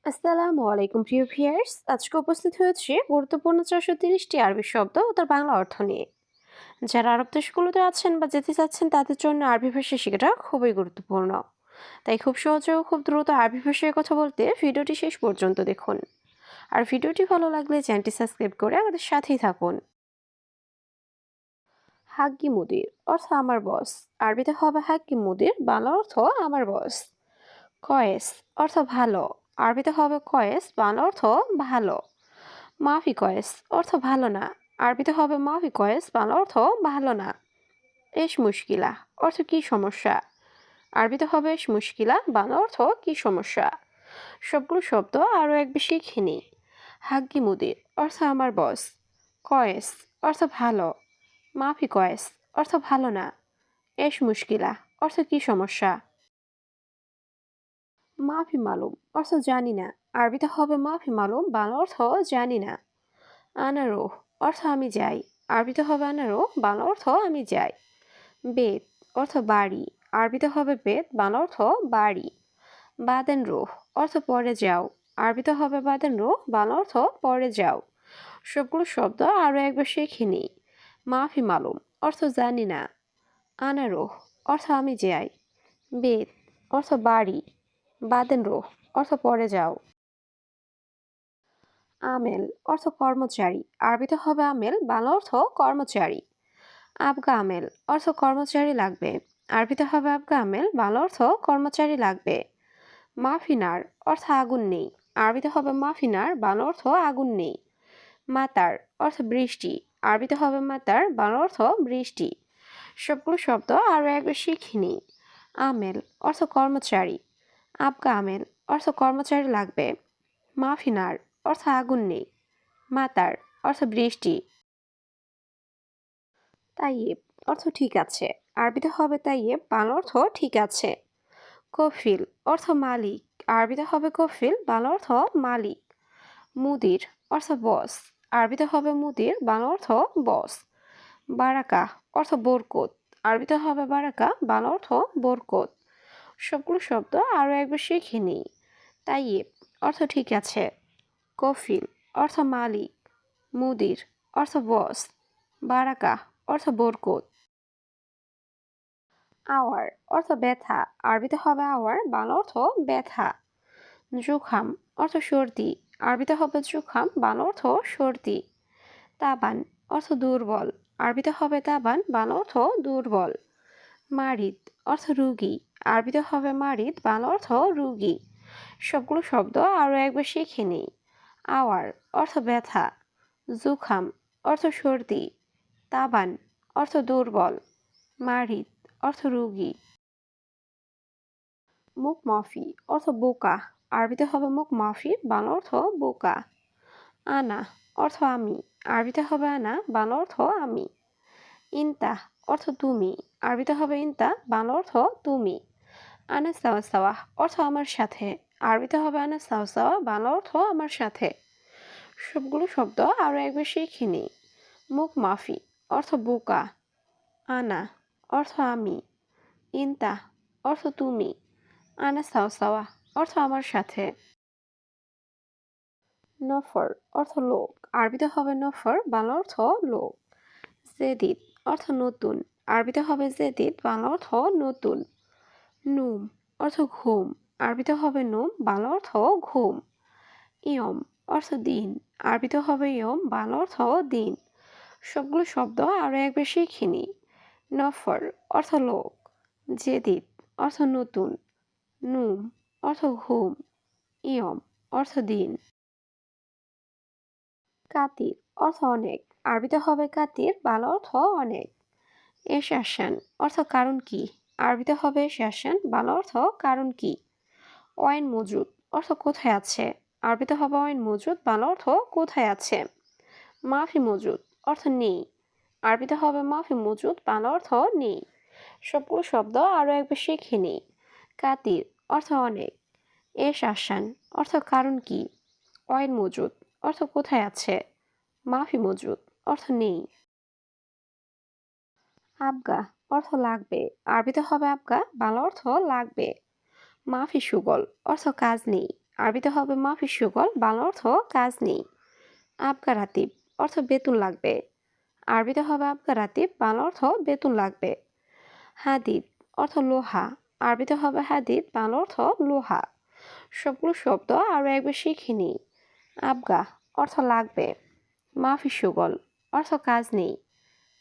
আসসালামু আলাইকুম প্রিয় ভিউয়ার্স, আজকে উপস্থিত হয়েছে গুরুত্বপূর্ণ 430টি আরবি শব্দ ও তার বাংলা অর্থ নিয়ে। যারা আরব দেশগুলোতে আছেন বা যেতে চাচ্ছেন তাদের জন্য আরবি ভাষা শেখাটা খুবই গুরুত্বপূর্ণ। তাই খুব সহজে ও খুব দ্রুত আরবি ভাষায় কথা বলতে ভিডিওটি শেষ পর্যন্ত দেখুন। আর ভিডিওটি ভালো লাগলে চ্যানেলটি সাবস্ক্রাইব করে আমাদের সাথেই থাকুন। হাগ্গি মুদির অর্থ আমার বস। আরবিতে হবে হাগ্গি মুদির, বাংলা অর্থ আমার বস। কয়েস অর্থ ভালো। আরবিতে হবে কয়েস, বাংলা অর্থ ভালো। মাফি কয়েস অর্থ ভালো না। আরবিতে হবে মাফি কয়েস, বাংলা অর্থ ভালো না। এস মুশকিলা অর্থ কি সমস্যা। আরবিতে হবে এস মুশকিলা, বাংলা অর্থ কি সমস্যা। সবগুলো শব্দ আরও এক বেশি খিনি। হাগ্গি মুদির অর্থ আমার বস। কয়েস অর্থ ভালো। মাফি কয়েস অর্থ ভালো না। এস মুশকিলা অর্থ কি সমস্যা। মাফি মালুম অর্থ জানি না। আরবিতে হবে মাফি মালুম, বাংলা অর্থ জানি না। আনারো অর্থ আমি যাই। আরবিতে হবে আনারো, বাংলা অর্থ আমি যাই। বেত অর্থ বাড়ি। আরবিতে হবে বেত, বাংলা অর্থ বাড়ি। বাদেন রোহ অর্থ পরে যাও। আরবিতে হবে বাদেন রোহ, বাংলা অর্থ পরে যাও। সবগুলো শব্দ আরও একবার শিখে নিই। মাফি মালুম অর্থ জানি না। আনারো অর্থ আমি যাই। বেত অর্থ বাড়ি। বাদেন রোহ অর্থ পরে যাও। আমেল অর্থ কর্মচারী। আরবিতে হবে আমেল, বাংলা অর্থ কর্মচারী। আবগা আমেল অর্থ কর্মচারী লাগবে। আরবিতে হবে আবগা আমেল, বাংলা অর্থ কর্মচারী লাগবে। মাফিনার অর্থ আগুন নেই। আরবিতে হবে মাফিনার, বাংলা অর্থ আগুন নেই। মাতার অর্থ বৃষ্টি। আরবিতে হবে মাতার, বাংলা অর্থ বৃষ্টি। সবগুলো শব্দ আরও একবার শিখিনি। আমেল অর্থ কর্মচারী। আবগা আমেল অর্থ কর্মচারী লাগবে। মাফিনার অর্থ আগুন নেই। মাতার অর্থ বৃষ্টি। তাইয়েব অর্থ ঠিক আছে। আরবিতে হবে তাইয়েব, বাংলা অর্থ ঠিক আছে। কফিল অর্থ মালিক। আরবিতে হবে কফিল, বাংলা অর্থ মালিক। মুদির অর্থ বস। আরবিতে হবে মুদির, বাংলা অর্থ বস। বারাকা অর্থ বরকত। আরবিতে হবে বারাকা, বাংলা অর্থ বরকত। সবগুলো শব্দ আরও একবার শিখে নিই। তাইয়েব অর্থ ঠিক আছে। কফিল অর্থ মালিক। মুদির অর্থ বস। বারাকা অর্থ বরকত। আওয়ার অর্থ ব্যথা। আরবিতে হবে আওয়ার, বাংলা অর্থ ব্যথা। জুখাম অর্থ সর্দি। আরবিতে হবে জুখাম, বাংলা অর্থ সর্দি। তাবান অর্থ দুর্বল। আরবিতে হবে তাবান, বাংলা অর্থ দুর্বল। মারিদ অর্থ রুগী। আরবিতে হবে মারিদ, বাংলা অর্থ রুগী। সবগুলো শব্দ আরও একবার শিখে নিই। আওয়ার অর্থ ব্যথা। জুখাম অর্থ সর্দি। তাবান অর্থ দুর্বল। মারিদ অর্থ রুগী। মুখ মাফি অর্থ বোকা। আরবিতে হবে মুখ মাফি, বাংলা অর্থ বোকা। আনা অর্থ আমি। আরবিতে হবে আনা, বাংলা অর্থ আমি। ইনতা অর্থ তুমি। আরবিতে হবে ইনতা, বাংলা অর্থ তুমি। আনা সাওয়া সাওয়া অর্থ আমার সাথে। আরবিতে হবে আনা সাওয়া সাওয়া, বাংলা অর্থ আমার সাথে। সবগুলো শব্দ আরও একবার শিখে নিই। মুখ মাফি অর্থ বোকা। আনা অর্থ আমি। ইনতা অর্থ তুমি। আনা সাওয়া সাওয়া অর্থ আমার সাথে। নফর অর্থ লোক। আরবিতে হবে নফর, বাংলা অর্থ লোক। জেদিদ অর্থ নতুন। আরবিতে হবে জেদিদ, বাংলা অর্থ নতুন। নুম অর্থ ঘুম। আরবিতে হবে নুম, বাংলা অর্থ ঘুম। ইয়ম অর্থ দিন। আরবিতে হবে ইয়ম, বাংলা অর্থ দিন। সবগুলো শব্দ আরও একবার শিখে নিই। নফর অর্থ লোক। জেদিদ অর্থ নতুন। নুম অর্থ ঘুম। ইয়ম অর্থ দিন। কাতির অর্থ অনেক। আরবিতে হবে কাতির, বাংলা অর্থ অনেক। এস আসান অর্থ কারণ কি। আরবিতে হবে এস আসান, বাংলা অর্থ কারণ কি। অয়েন মজুদ অর্থ কোথায় আছে। আরবিতে হবে অয়েন মজুদ, বাংলা অর্থ কোথায় আছে। মাফি মজুদ অর্থ নেই। আরবিতে হবে মাফি মজুদ, বাংলা অর্থ নেই। সবগুলো শব্দ আরও একবার শিখে নিই। কাতির অর্থ অনেক। এস আসান অর্থ কারণ কি। অয়েন মজুদ অর্থ কোথায় আছে। মাফি মজুদ অর্থ নেই। আবগা অর্থ লাগবে। আরবিতে হবে আবগা, বাংলা অর্থ লাগবে। মাফি সুগল অর্থ কাজ নেই। আরবিতে হবে মাফি শুগল, বাংলা অর্থ কাজ নেই। আবগা রাতিব অর্থ বেতন লাগবে। আরবিতে হবে আবগা রাতিব, বাংলা অর্থ বেতন লাগবে। হাদিদ অর্থ লোহা। আরবিতে হবে হাদিদ, বাংলা অর্থ লোহা। সবগুলো শব্দ আরও একবার শিখে নিই। আবগা অর্থ লাগবে। মাফি শুগল অর্থ কাজ নেই।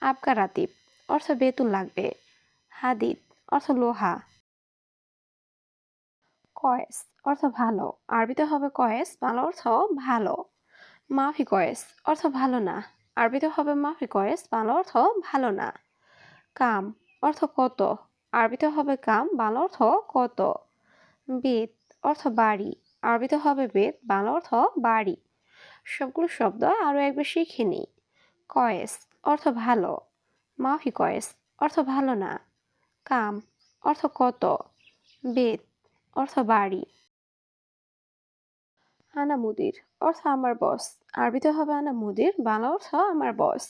আবগা রাতিব অর্থ বেতন লাগবে। হাদিদ অর্থ লোহা। কয়েস অর্থ ভালো। আরবিতে হবে কয়েস, বাংলা অর্থ ভালো। মাফি কয়েস অর্থ ভালো না। আরবিতে হবে মাফি কয়েস, বাংলা অর্থ ভালো না। কাম অর্থ কত। আরবিতে হবে কাম, বাংলা অর্থ কত। বেত অর্থ বাড়ি। আরবিতে হবে বেত, বাংলা অর্থ বাড়ি। সবগুলো শব্দ আরও একবার শিখে নিই। কয়েস অর্থ ভালো। মাফি কয়েস অর্থ ভালো না। কাম অর্থ কত। বেত অর্থ বাড়ি। আনা মুদির অর্থ আমার বস। আরবিতে হবে আনা মুদির, বাংলা অর্থ আমার বস।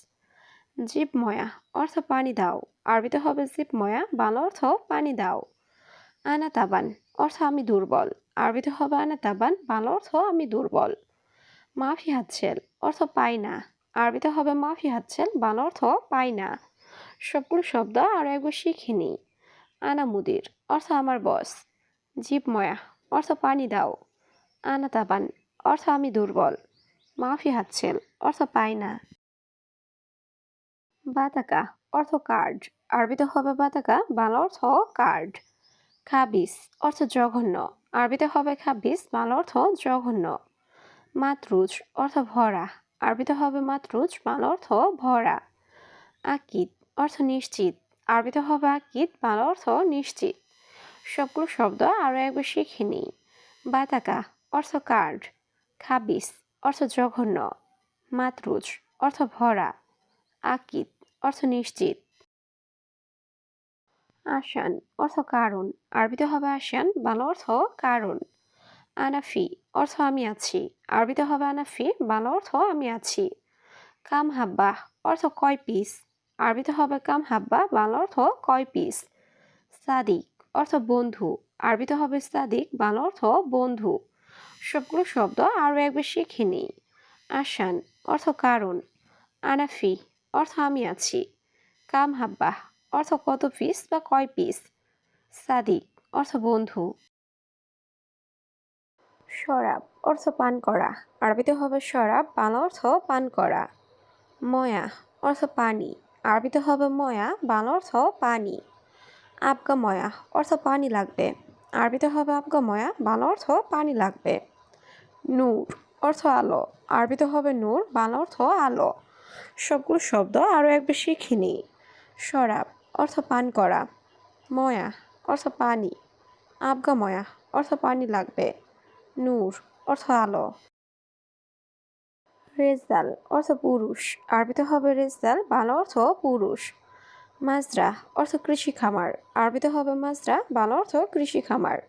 জিপ ময়া অর্থ পানি দাও। আরবিতে হবে জিপ ময়া, বাংলা অর্থ পানি দাও। আনা তাবান অর্থ আমি দুর্বল। আরবিতে হবে আনা তাবান, বাংলা অর্থ আমি দুর্বল। মাফি হাতছেল অর্থ পাই না। আরবিতে হবে মাফি হাতছেল, বাংলা অর্থ পাই না। সবগুলো শব্দ আরও একবার শিখে নিই। আনা মুদির অর্থ আমার বস। জিপ ময়া অর্থ পানি দাও। আনা তাবান অর্থ আমি দুর্বল। মাফি হাতছেল অর্থ পাই না। বাতাকা অর্থ কার্ড। আরবিতে হবে বাতাকা, বাংলা অর্থ কার্ড। খাবিস অর্থ জঘন্য। আরবিতে হবে খাবিস, বাংলা অর্থ জঘন্য। মাতরুজ অর্থ ভরা। আরবিতে হবে মাতরুজ, বাংলা অর্থ ভরা। আকিদ অর্থ নিশ্চিত। আরবিতে হবে আকিদ, বাংলা অর্থ নিশ্চিত। সবগুলো শব্দ আরও একবার শিখে নিই। বাতাকা অর্থ কার্ড। খাবিস অর্থ জঘন্য। মাতরুজ অর্থ ভরা। আকিদ অর্থ নিশ্চিত। আসান অর্থ কারণ। আরবিতে হবে আসান, বাংলা অর্থ কারণ। আনাফি অর্থ আমি আছি। আরবিতে হবে আনাফি, বাংলা অর্থ আমি আছি। কাম হাব্বা অর্থ কয় পিস। আরবিতে হবে কাম হাব্বা, বাংলা অর্থ কয় পিস। সাদিক অর্থ বন্ধু। আরবিতে হবে সাদিক, বাংলা অর্থ বন্ধু। সবগুলো শব্দ আরও একবার শিখে নিই। আসান অর্থ কারণ। আনাফি অর্থ আমি আছি। কাম হাব্বা অর্থ কত পিস বা কয় পিস। সাদিক অর্থ বন্ধু। শরাব অর্থ পান করা। আরবিতে হবে শরাব, বাংলা অর্থ পান করা। ময়া অর্থ পানি। আরবিতে হবে ময়া, বাংলা অর্থ পানি। আবগা ময়া অর্থ পানি লাগবে। আরবিতে হবে আবগা ময়া, বাংলা অর্থ পানি লাগবে। নূর অর্থ আলো। আরবিতে হবে নূর, বাংলা অর্থ আলো। সবগুলো শব্দ আরও একবার শিখে নিই। শরাব অর্থ পান করা। ময়া অর্থ পানি। আবগা ময়া অর্থ পানি লাগবে। নূর অর্থ আলো। রেজাল অর্থ পুরুষ। আরবিতে হবে রেজাল, বাংলা অর্থ পুরুষ। মাজরা অর্থ কৃষি খামার। আরবিতে হবে মাজরা, বাংলা অর্থ কৃষি খামার।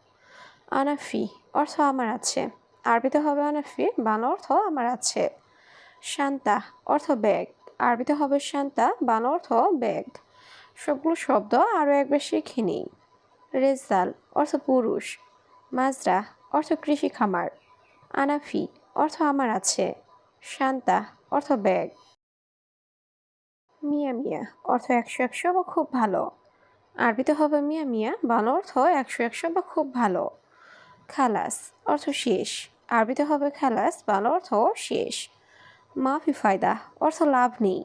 আনাফি অর্থ আমার আছে। আরবিতে হবে আনাফি, বাংলা অর্থ আমার আছে। শান্তা অর্থ ব্যাগ। আরবিতে হবে শান্তা, বাংলা অর্থ ব্যাগ। সবগুলো শব্দ আরও একবার শিখে নিই। রেজাল অর্থ পুরুষ। মাজরা অর্থ কৃষি খামার। আনাফি অর্থ আমার আছে। শান্তা অর্থ ব্যাগ। মিয়া মিয়া অর্থ একশো একশো বা খুব ভালো। আরবিতে হবে মিয়া মিয়া, বাংলা অর্থ একশো একশো বা খুব ভালো। খালাস অর্থ শেষ। আরবিতে হবে খালাস, বাংলা অর্থ শেষ। মাফি ফায়দা অর্থ লাভ নেই।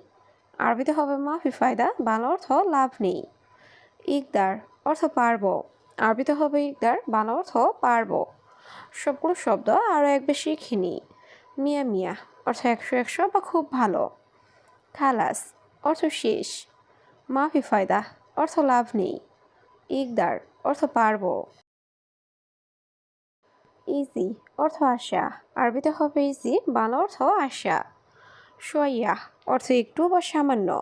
আরবিতে হবে মাফি ফায়দা, বাংলা অর্থ লাভ নেই। ইকদার অর্থ পারবো। আরবিতে হবে ইকদার, বাংলা অর্থ পারবো। সবগুলো শব্দ আরও একবার শিখে নিই। মিয়া মিয়া অর্থ একশো একশো বা খুব ভালো। খালাস অর্থ শেষ। মাফি ফায়দা অর্থ লাভ নেই। ইকদার অর্থ পারবো। ইজি অর্থ আশা। আরবিতে হবে ইজি, বাংলা অর্থ আশা। সোয়া অর্থ একটু বা সামান্য।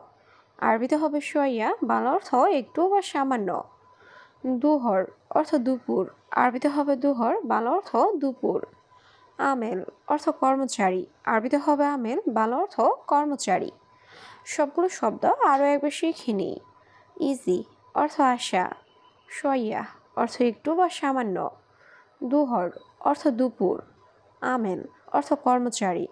আরবিতে হবে সোয়া, বাংলা অর্থ একটু বা সামান্য। দুহর অর্থ দুপুর। আরবিতে হবে দুহর, বাংলা অর্থ দুপুর। আমেল অর্থ কর্মচারী। আরবিতে হবে আমেল, বাংলা অর্থ কর্মচারী। সবগুলো শব্দ আরও একবার শিখে নিই। ইজি অর্থ আশা। সোয়া অর্থ একটু বা সামান্য। দুহর অর্থ দুপুর। আমেল অর্থ কর্মচারী।